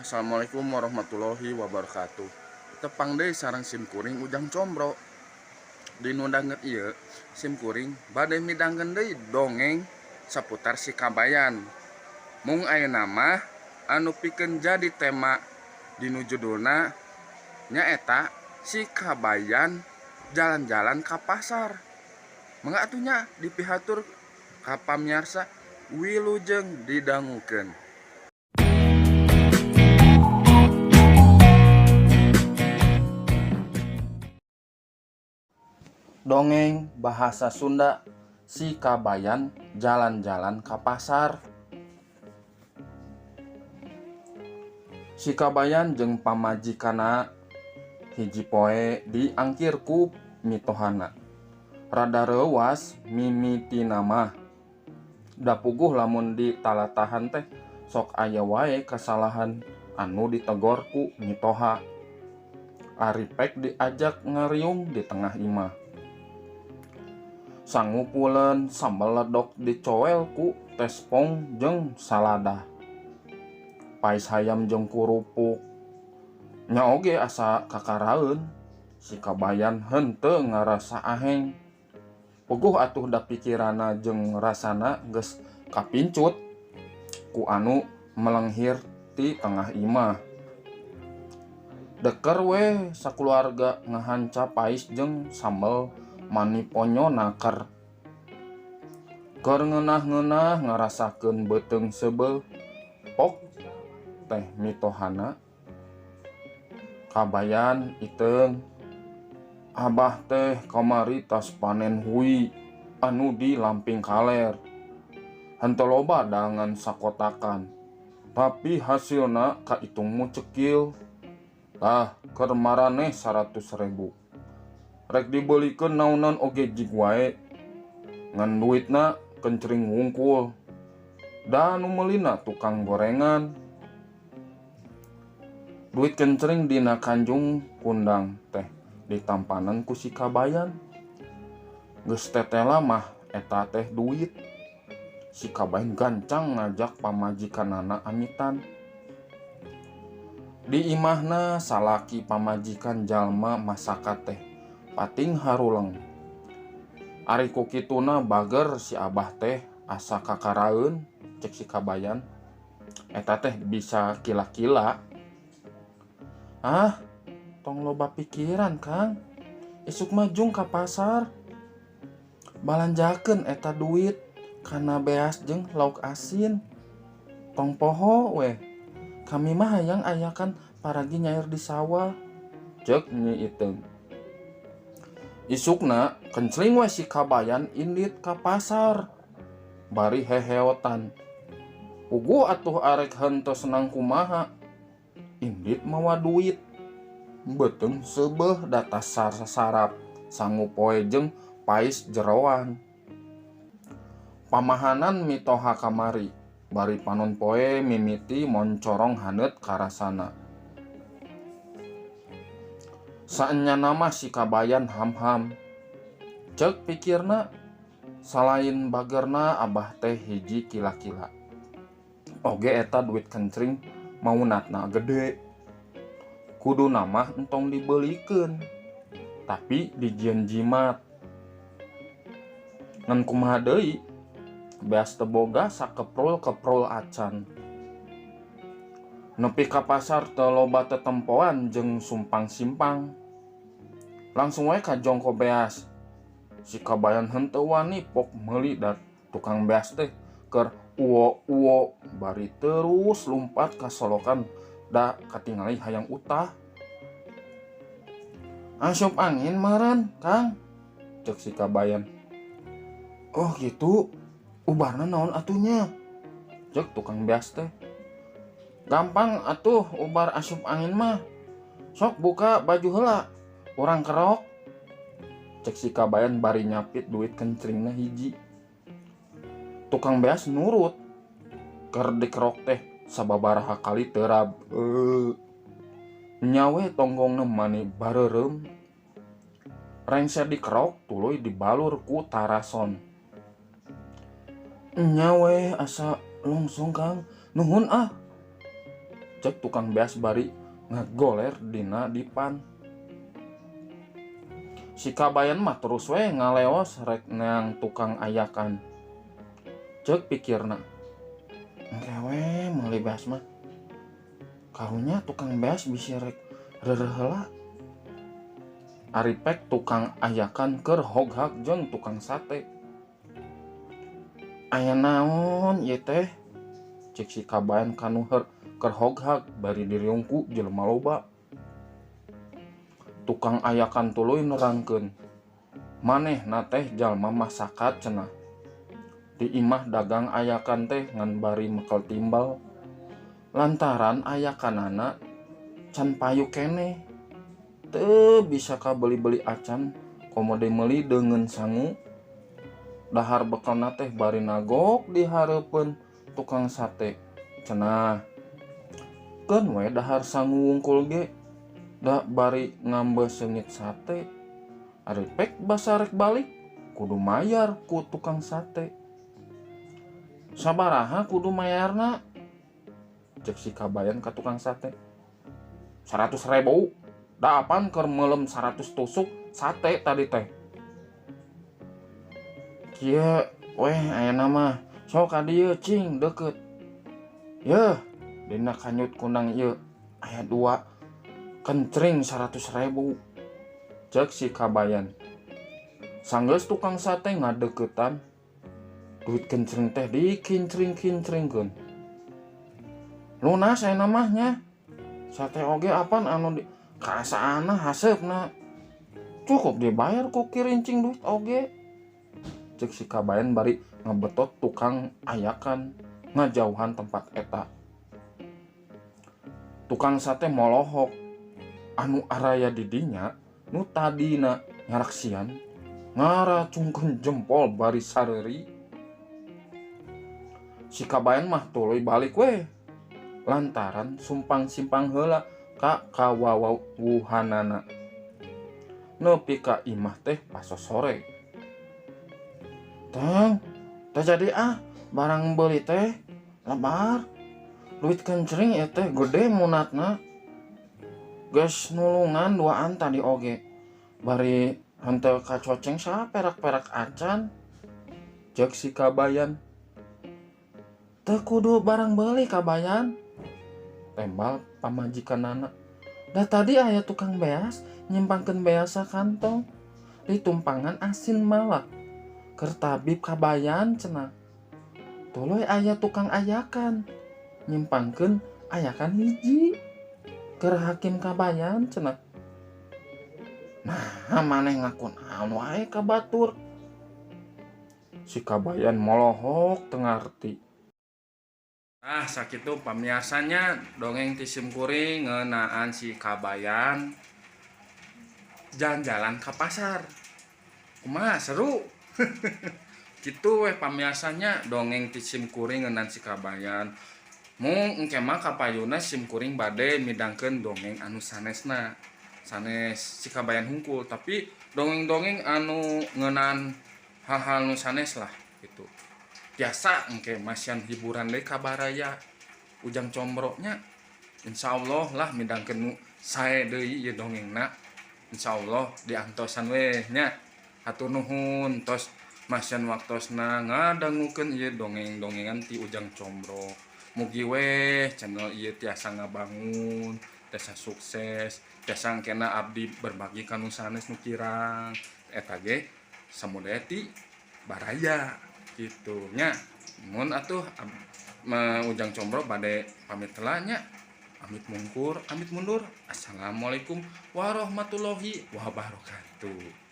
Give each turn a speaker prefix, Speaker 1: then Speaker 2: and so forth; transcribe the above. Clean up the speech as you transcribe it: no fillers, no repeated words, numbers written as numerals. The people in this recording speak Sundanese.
Speaker 1: Assalamualaikum warahmatullahi wabarakatuh. Tepang deui sareng simkuring ujang combro. Dinu danget ieu simkuring bade midangkeun deui dongeng saputar si Kabayan. Mung ayeuna mah anu pikeun jadi tema dinu judulna nyaeta si Kabayan jalan-jalan ka pasar. Mangga atuh nya dipihatur ka pamiarsa wilujeng didangukeun. Dongeng bahasa Sunda si Kabayan jalan-jalan ka pasar. Si Kabayan jeung pamajikanna hiji poe diangkir ku mitohana. Rada reuwas mimitina mah. Da puguh lamun ditalatahan teh sok aya wae kasalahan anu ditegor ku mitoha. Ari pek diajak ngariung di tengah imah. Sangupuleun sambal ledok dicoel ku tespong jeung salada. Pais hayam jeung kurupuk. Nya oge asa kakaraeun. Si Kabayan henteu ngarasa aheng. Puguh atuh da pikiranna jeung rasana geus kapincut ku anu melenghir ti tengah imah. Deker we sakuluarga ngahanca pais jeung sambal mani ponyo nakar. Keur ngeunah-ngeunah ngarasakeun beuteung seubeuh. Pok teh mitohana. Kabayan iteung. Abah teh kamari tas panen hui anu di lamping kaler. Henteu loba daangan sakotakan. Tapi hasilna kaitung mucekil. Tah keur maraneh 100.000. Rek dibelikeun naonan oge jig wae. Ngan duitna kencring wungkul. Da anu meulina tukang gorengan. Duit kencring dina kanjung kundang teh ditampanan ku si Kabayan. Geus tetela mah eta teh duit. Si Kabayan gancang ngajak pamajikanana amitan. Di imahna salaki pamajikan jalma masaka teh pating haruleng. Ari ku kituna bager si abah teh asa kakaraeun cek si Kabayan. Eta teh bisa kila-kila. Ah, tong loba pikiran Kang. Isuk mah jung ka pasar. Balanjakeun eta duit kana beas jeung lauk asin. Tong poho we. Kami mah hayang ayakan paragi nyair di sawah. Cek Nyi Iteung. Isukna kencring we si Kabayan indit ka pasar. Bari heheotan. Puguh atuh arek henteu senang kumaha. Indit mawa duit. Beuteung seubeuh data sarap sangu poe jeung pais jeroan. Pamahanan mitoha kamari. Bari panon poe mimiti moncorong haneut karasana. Saenyana mah si Kabayan ham-ham. Cek pikirna, salain bagerna abah teh hiji kila-kila. Oge eta duit kencring maunatna gede. Kudu namah entong dibelikeun. Tapi dijieun jimat. Ngan kumaha deui? Beas teu boga sakeprul-keprul acan. Nepi ka pasar teu loba tetempoan jeung sumpang-simpang. Langsung we ka jongko beas. Si Kabayan henteu wani pok meuli da tukang beas teh keur uwo-uwo bari terus lumpat ka solokan da katingali hayang utah. Asup angin meureun Kang, cek si Kabayan. Oh gitu, ubarna naon atunya, cek tukang beas teh. Gampang atuh ubar asup angin mah. Sok buka baju heula, urang kerok. Cek si Kabayan bari nyapit duit kencringna hiji. Tukang beas nurut. Keur dikerok teh sababaraha kali teurab. Nyawe tonggongna mani bareureum. Rengser dikerok tuluy dibalur ku tarason. Nyawe asa longsong Kang, nuhun ah. Cek tukang beas bari ngagoler dina dipan. Si kabayan mah terus we ngaleos rek neang tukang ayakan. Cek pikirna, engke we meuli beas mah. Karunya tukang beas bisi rek reureuh heula. Ari pek tukang ayakan keur hoghag jeung tukang sate. Aya naon ieu teh? Cek si kabayan kanu keur hoghag bari diriungku jelema loba. Tukang ayakan tuluy nerangkeun, manehna teh jalma masakat cenah. Di imah dagang ayakan teh ngan bari mekel timbal. Lantaran ayakanana can payu keneh. Teu bisa kabeli-beli acan komode meuli deungeun sangu. Dahar bekelna teh bari nagok di hareupeun tukang sate. Cenah, keun we dahar sangu wungkul ge, da bari ngambeu seungit sate. Ari pek basa rek balik, kudu mayar ku tukang sate. Sabaraha kudu mayarna? Cek si kabayan ka tukang sate. 100.000. Da apaan keur meulem 100 tusuk sate tadi teh. Kieu weh ayeuna mah sok ka dieu cing deukeut. Yeuh, dina kanyut kunang ieu aya 2 kencring 100.000. Cek si kabayan. Sanggeus tukang sate ngadeuketan, duit kencring teh dikincring-kincringkeun. Lunas ayeuna mah nya. Sate oge apaan anu kaasaana haseupna. Cukup dibayar ku kirincing duit oge. Cek si kabayan bari ngabetot tukang ayakan ngajauhan tempat eta. Tukang sate molohok anu araya di dinya nu tadina ngaraksian ngaracungkeun jempol bari sareuri. Si kabayan mah tuluy balik we lantaran sumpang simpang heula ka kawawuhanana. Nepi ka imah teh pasos sore. Teng, teh jadi barang beuli teh lebar. Duit kencring ieu teh gede munatna. Geus nulungan 2an tadi oge. Bari henteu kacoceng saperak-perak acan. Cek si kabayan. Teu kudu barang beuli kabayan. Tembal pamajikanana. Da tadi aya tukang beas nyimpangkeun beasa kantong di tumpangan asin malak. Keur tabib kabayan cenah. Tuluy aya tukang ayakan nyimpangkeun ayakan hiji. Keur hakim kabayan cenah. Nah, maneh ngaku naon wae ka batur. Si kabayan molohok teu ngarti. Sakitu pamiarsanya dongeng ti simkuring ngeunaan si kabayan jalan-jalan ke pasar. Kumaha seru. Kitu weh pamiarsanya dongeng ti simkuring ngeunaan si kabayan. Mung engke mah kapayuna simkuring bade midangkeun dongeng anu sanesna. Sanes si kabayan hungkul, tapi dongeng-dongeng anu ngeunaan hal-hal nu sanes lah gitu. Biasa engke masian hiburan deui kabaraya Ujang Combro nya. Insyaallah lah midangkeun nu sae deui ieu dongengna. Insyaallah diantosan we nya. Hatur nuhun tos masian waktosna ngadangukeun ieu dongeng-dongengan ti Ujang Combro. Mugi we channel ieu tiasa ngabangun, tiasa sukses, tiasa engkena abdi berbagi ka nu sanes nu kirang. Eta ge samudaya ti baraya gitu nya. Mun atuh Ujang Combro bade pamit heula nya. Amit mungkur, amit mundur. Assalamualaikum warahmatullahi wabarakatuh.